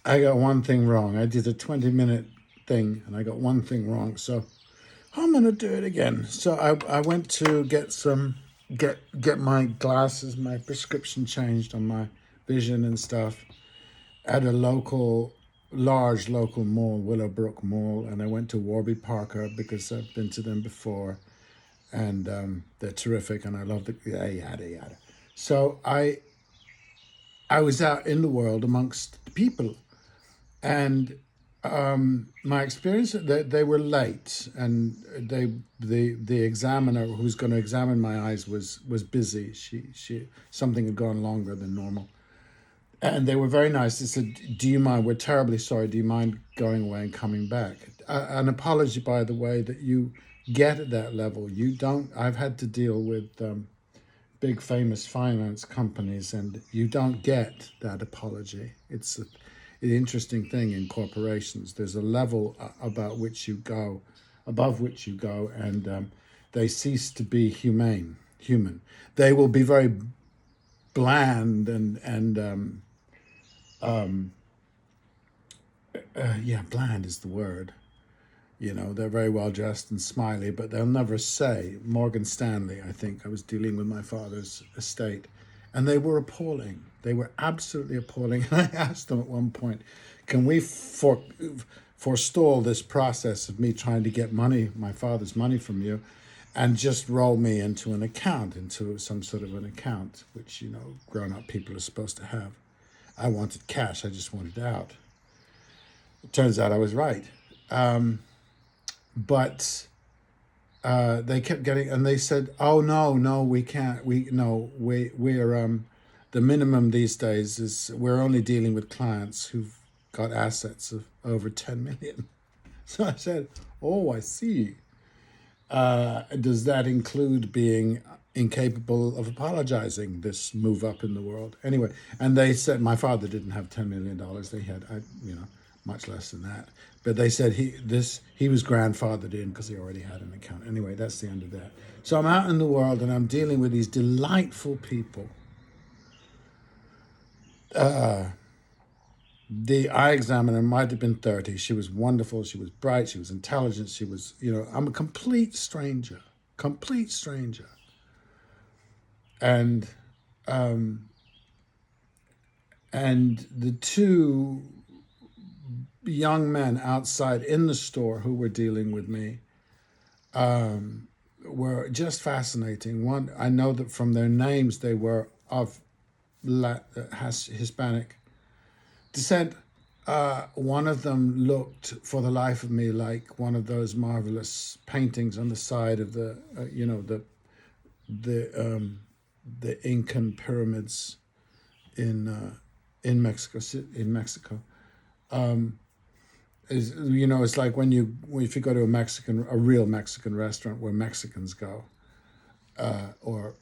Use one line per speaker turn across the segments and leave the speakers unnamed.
I got one thing wrong. I did a 20-minute thing and I got one thing wrong. So I'm gonna do it again. So I went to get my glasses, my prescription changed on my vision and stuff at a large local mall, Willowbrook Mall, and I went to Warby Parker because I've been to them before, and they're terrific, and I love the yada yada. So I was out in the world amongst the people, and my experience they were late, and the examiner who's going to examine my eyes was busy. She something had gone longer than normal, and they were very nice. They said, "Do you mind? We're terribly sorry. Do you mind going away and coming back?" An apology, by the way, that you get at that level. You don't. I've had to deal with big famous finance companies, and you don't get that apology. It's an interesting thing in corporations. There's a level about which you go, above which you go, and they cease to be human. They will be very bland and bland is the word. You know, they're very well dressed and smiley, but they'll never say. Morgan Stanley, I think, I was dealing with my father's estate, and they were appalling. They were absolutely appalling. And I asked them at one point, can we forestall this process of me trying to get money, my father's money from you, and just roll me into an account, into some sort of an account, which, you know, grown up people are supposed to have. I wanted cash, I just wanted out. It turns out I was right. But they kept getting, and they said, "Oh no, we can't. We're the minimum these days is we're only dealing with clients who've got assets of over 10 million." So I said, "Oh, I see. Does that include being incapable of apologizing? This move up in the world, anyway." And they said my father didn't have $10 million. They had, much less than that. But they said he was grandfathered in because he already had an account. Anyway, that's the end of that. So I'm out in the world and I'm dealing with these delightful people. The eye examiner might have been 30. She was wonderful. She was bright. She was intelligent. She was, I'm a complete stranger. Complete stranger. And and the two young men outside in the store who were dealing with me were just fascinating. One, I know that from their names they were of Hispanic descent. One of them looked, for the life of me, like one of those marvelous paintings on the side of the the Incan pyramids in Mexico. In Mexico, it's like if you go to a real Mexican restaurant where Mexicans go, or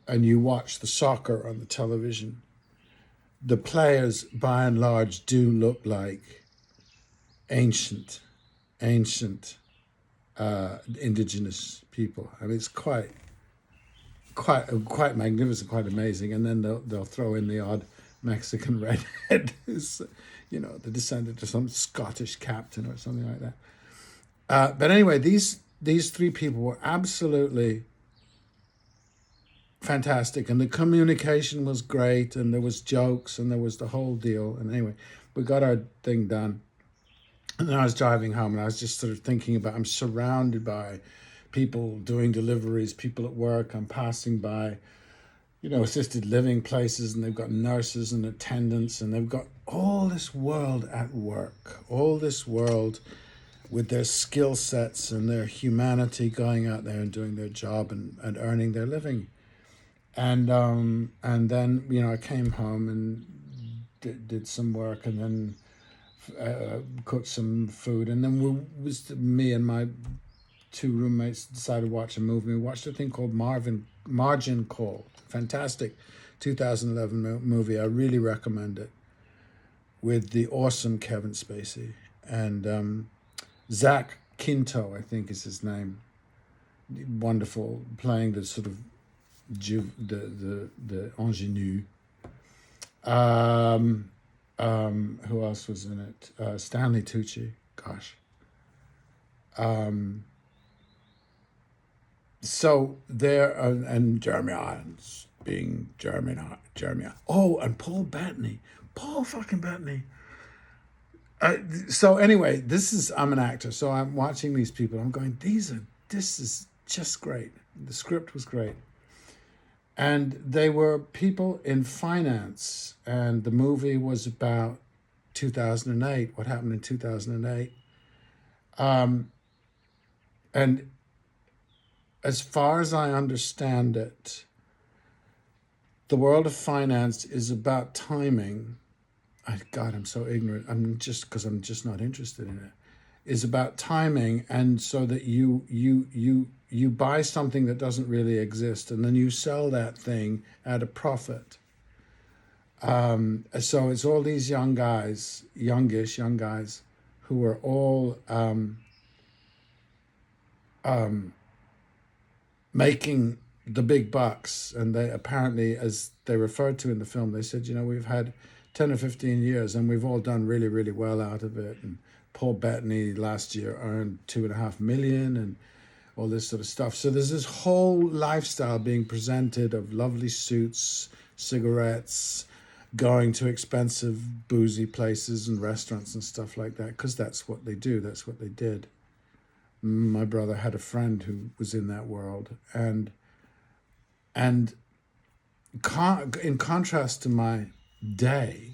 and you watch the soccer on the television, the players by and large do look like ancient, ancient indigenous people. I mean, it's quite magnificent, quite amazing. And then they'll throw in the odd Mexican redhead who's, the descendant of some Scottish captain or something like that. But anyway, these three people were absolutely fantastic, and the communication was great, and there was jokes, and there was the whole deal. And anyway, we got our thing done, and then I was driving home, and I was just sort of thinking about, I'm surrounded by people doing deliveries, people at work. I'm passing by, assisted living places, and they've got nurses and attendants, and they've got all this world at work, all this world with their skill sets and their humanity going out there and doing their job and earning their living. And then I came home and did some work, and then cooked some food, and then me and my two roommates decided to watch a movie. We watched a thing called Margin Call. Fantastic 2011 movie. I really recommend it, with the awesome Kevin Spacey and Zach Quinto, I think is his name. Wonderful, playing the sort of the ingenue. Who else was in it? Stanley Tucci. Gosh. Um, so there, and Jeremy Irons being Jeremy. Oh, and Paul Bettany. Paul fucking Bettany. So anyway, I'm an actor, so I'm watching these people. I'm going, this is just great. The script was great. And they were people in finance, and the movie was about 2008, what happened in 2008. And as far as I understand it, the world of finance is about timing. God, I'm so ignorant. I'm just not interested in it. Is about timing, and so that you buy something that doesn't really exist, and then you sell that thing at a profit. So it's all these young guys, young guys, who are all making the big bucks, and they apparently, as they referred to in the film, they said, we've had 10 or 15 years and we've all done really, really well out of it. And Paul Bettany last year earned 2.5 million and all this sort of stuff. So there's this whole lifestyle being presented of lovely suits, cigarettes, going to expensive boozy places and restaurants and stuff like that, because that's what they do. That's what they did. My brother had a friend who was in that world, and in contrast to my day,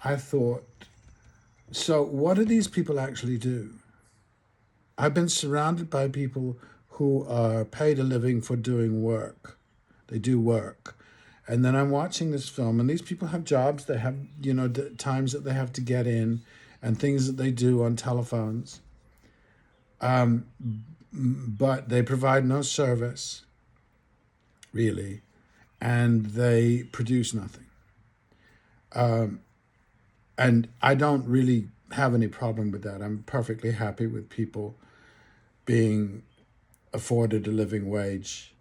I thought, so what do these people actually do? I've been surrounded by people who are paid a living for doing work. They do work. And then I'm watching this film, and these people have jobs. They have, times that they have to get in and things that they do on telephones. But they provide no service, really, and they produce nothing. And I don't really have any problem with that. I'm perfectly happy with people being afforded a living wage.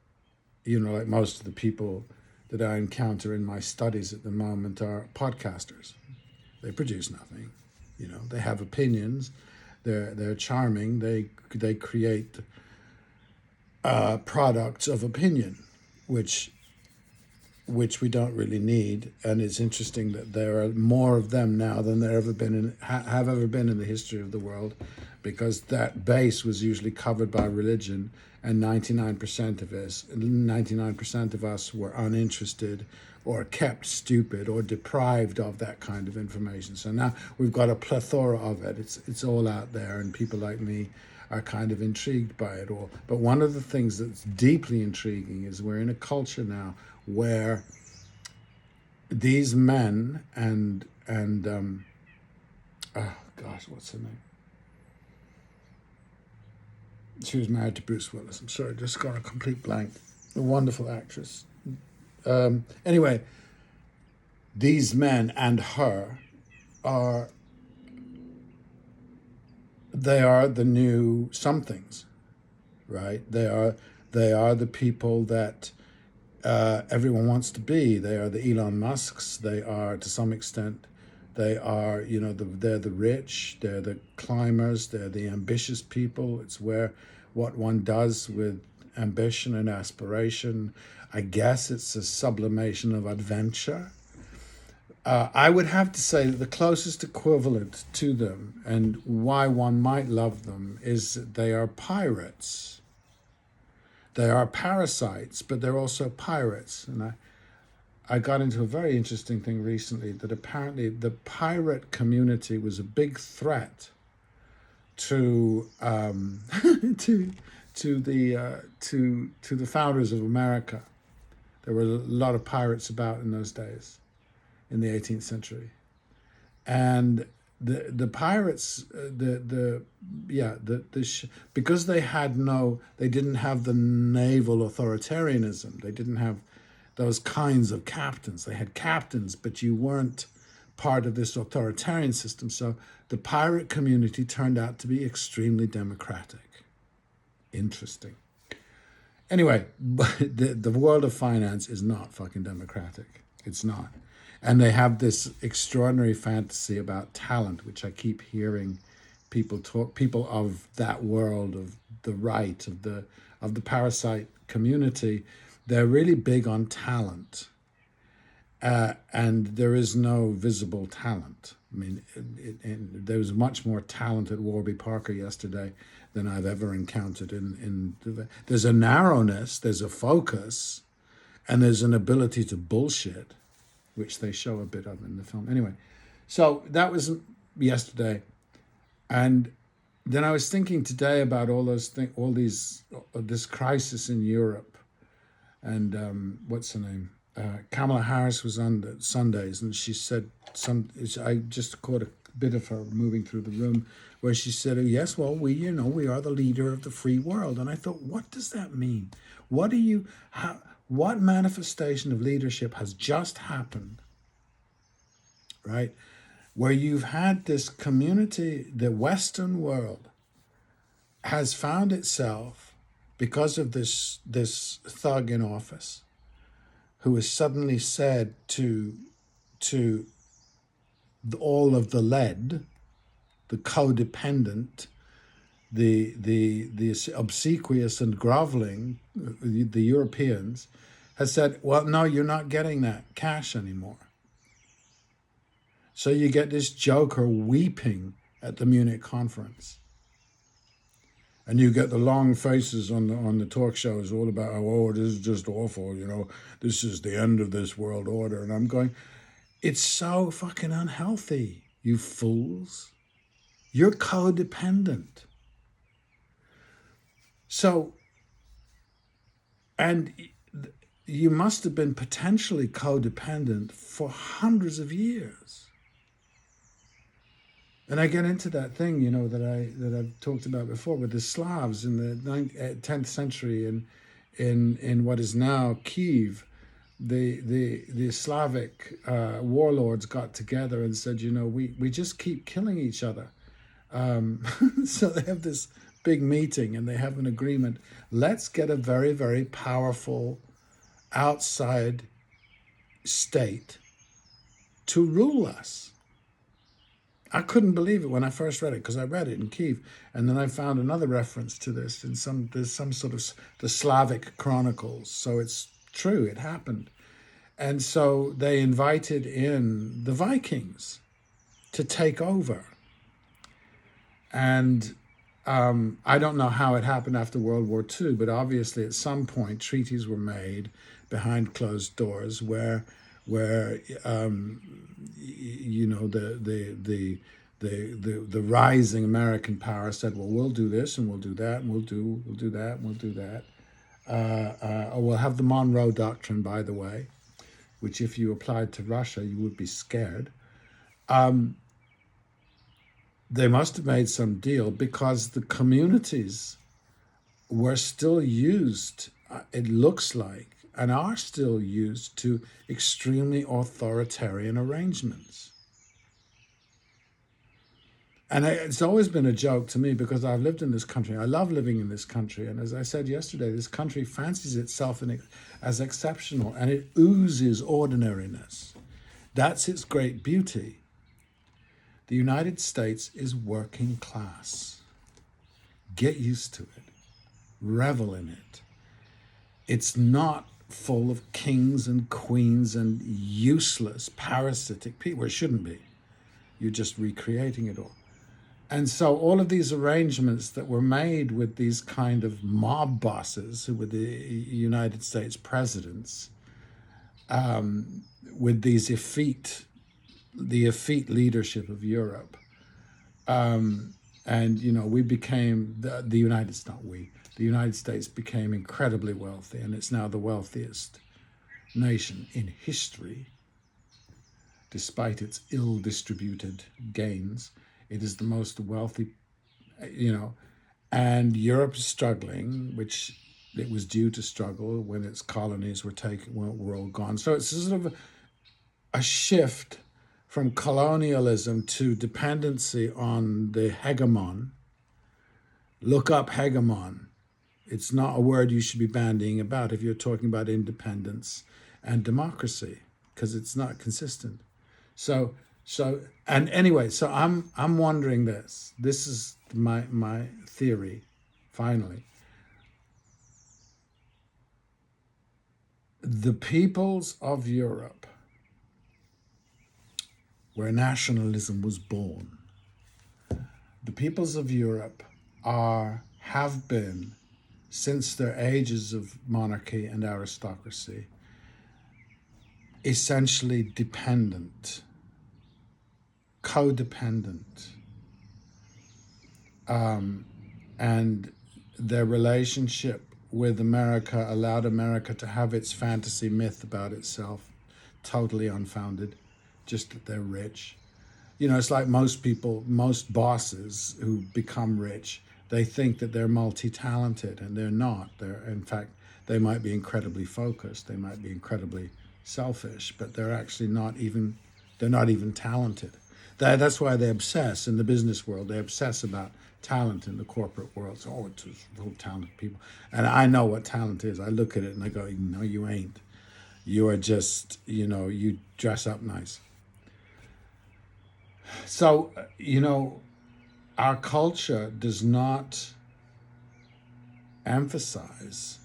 Like most of the people that I encounter in my studies at the moment are podcasters. They produce nothing. They have opinions. They're charming. They create products of opinion, which we don't really need. And it's interesting that there are more of them now than there have ever been in the history of the world, because that base was usually covered by religion, and 99% of us were uninterested or kept stupid or deprived of that kind of information. So now we've got a plethora of it. It's all out there, and people like me are kind of intrigued by it all. But one of the things that's deeply intriguing is we're in a culture now where these men and oh gosh, what's her name? She was married to Bruce Willis. I'm sorry, just got a complete blank. A wonderful actress. Anyway, these men and her are the new somethings, right? They are the people that everyone wants to be. They are the Elon Musks. They are, to some extent, they are, they're the rich. They're the climbers. They're the ambitious people. It's what one does with ambition and aspiration. I guess it's a sublimation of adventure. I would have to say that the closest equivalent to them, and why one might love them, is that they are pirates. They are parasites, but they're also pirates. And I got into a very interesting thing recently, that apparently the pirate community was a big threat to to the founders of America. There were a lot of pirates about in those days, in the 18th century, and the pirates, because they didn't have the naval authoritarianism. They didn't have those kinds of captains. They had captains, but you weren't part of this authoritarian system. So the pirate community turned out to be extremely democratic. Interesting. Anyway, but the world of finance is not fucking democratic. It's not. And they have this extraordinary fantasy about talent, which I keep hearing people of that world, of the right, of the parasite community. They're really big on talent, and there is no visible talent. I mean, there was much more talent at Warby Parker yesterday than I've ever encountered. There's a narrowness, there's a focus, and there's an ability to bullshit, which they show a bit of in the film. Anyway, so that was yesterday, and then I was thinking today about all those things, this crisis in Europe, and what's her name? Kamala Harris was on the Sundays, and she said I just caught a bit of her moving through the room, where she said, "Oh, yes, well, we are the leader of the free world." And I thought, what does that mean? What manifestation of leadership has just happened, right? Where you've had this community, the Western world has found itself, because of this thug in office, who has suddenly said to all of the led, the codependent, the obsequious and groveling, the Europeans, has said, well, no, you're not getting that cash anymore. So you get this joker weeping at the Munich conference. And you get the long faces on the talk shows all about, oh, this is just awful, this is the end of this world order. And I'm going, it's so fucking unhealthy, you fools. You're codependent. So, and you must have been potentially codependent for hundreds of years. And I get into that thing, that I've talked about before with the Slavs in the 10th century in what is now Kiev. The Slavic warlords got together and said, we just keep killing each other. So they have this big meeting and they have an agreement. Let's get a very, very powerful outside state to rule us. I couldn't believe it when I first read it, because I read it in Kiev, and then I found another reference to this in there's some sort of the Slavic chronicles. So it's true, it happened. And so they invited in the Vikings to take over. And I don't know how it happened after World War II, but obviously at some point treaties were made behind closed doors where the rising American power said, well, we'll do this and we'll do that and we'll do that and we'll do that. We'll have the Monroe Doctrine, by the way, which if you applied to Russia, you would be scared. They must have made some deal, because the communities were still used, it looks like, and are still used to extremely authoritarian arrangements. And it's always been a joke to me, because I've lived in this country. I love living in this country. And as I said yesterday, this country fancies itself as exceptional, and it oozes ordinariness. That's its great beauty. The United States is working class. Get used to it. Revel in it. It's not full of kings and queens and useless, parasitic people. It shouldn't be. You're just recreating it all. And so all of these arrangements that were made with these kind of mob bosses, who were the United States presidents, with these effete leadership of Europe, and we became the United States, not we. The United States became incredibly wealthy, and it's now the wealthiest nation in history, despite its ill-distributed gains. It is the most wealthy, and Europe is struggling, which it was due to struggle when its colonies were all gone. So it's sort of a shift from colonialism to dependency on the hegemon. Look up hegemon. It's not a word you should be bandying about if you're talking about independence and democracy, because it's not consistent. So and anyway, so I'm wondering this. This is my theory. Finally, the peoples of Europe, where nationalism was born, the peoples of Europe have been, since their ages of monarchy and aristocracy, essentially dependent, codependent, and their relationship with America allowed America to have its fantasy myth about itself, totally unfounded, just that they're rich. It's like most people, most bosses who become rich, they think that they're multi-talented, and they're not. In fact, they might be incredibly focused, they might be incredibly selfish, but they're not even talented. That's why they obsess in the business world. They obsess about talent in the corporate world. So, it's full of talented people. And I know what talent is. I look at it and I go, no, you ain't. You are just, you dress up nice. So, our culture does not emphasize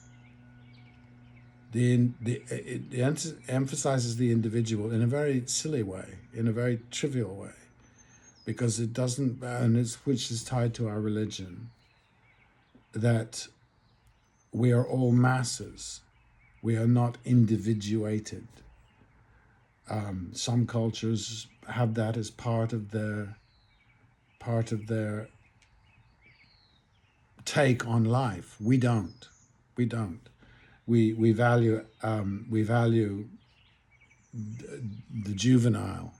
it emphasizes the individual in a very silly way, in a very trivial way, because it doesn't, which is tied to our religion, that we are all masses. We are not individuated. Some cultures have that as part of their take on life. We don't. We don't. We value the juvenile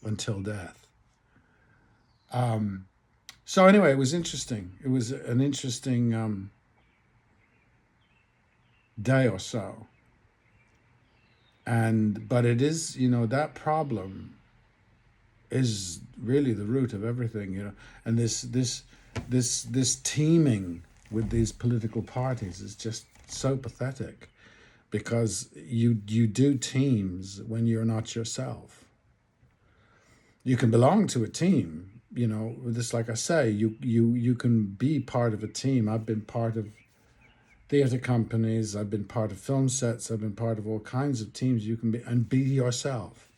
until death. So anyway, it was interesting. It was an interesting day or so. But it is, that problem is really the root of everything, and this teaming with these political parties is just so pathetic, because you do teams when you're not yourself. You can belong to a team, just like I say, you can be part of a team. I've been part of theater companies, I've been part of film sets, I've been part of all kinds of teams. You can be yourself.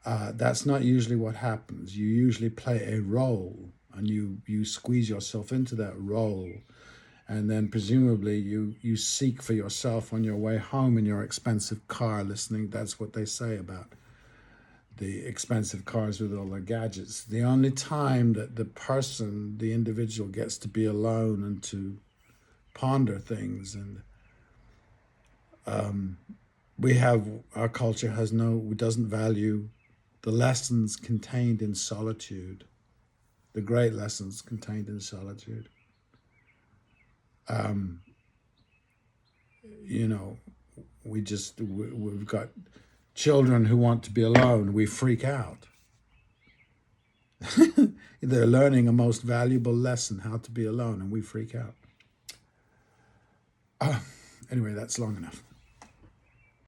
That's not usually what happens. You usually play a role, and you squeeze yourself into that role, and then presumably you seek for yourself on your way home in your expensive car, listening. That's what they say about the expensive cars with all their gadgets. The only time that the individual gets to be alone and to ponder things, and our culture doesn't value the lessons contained in solitude, the great lessons contained in solitude. We've got children who want to be alone. We freak out. They're learning a most valuable lesson, how to be alone, and we freak out. Anyway, that's long enough.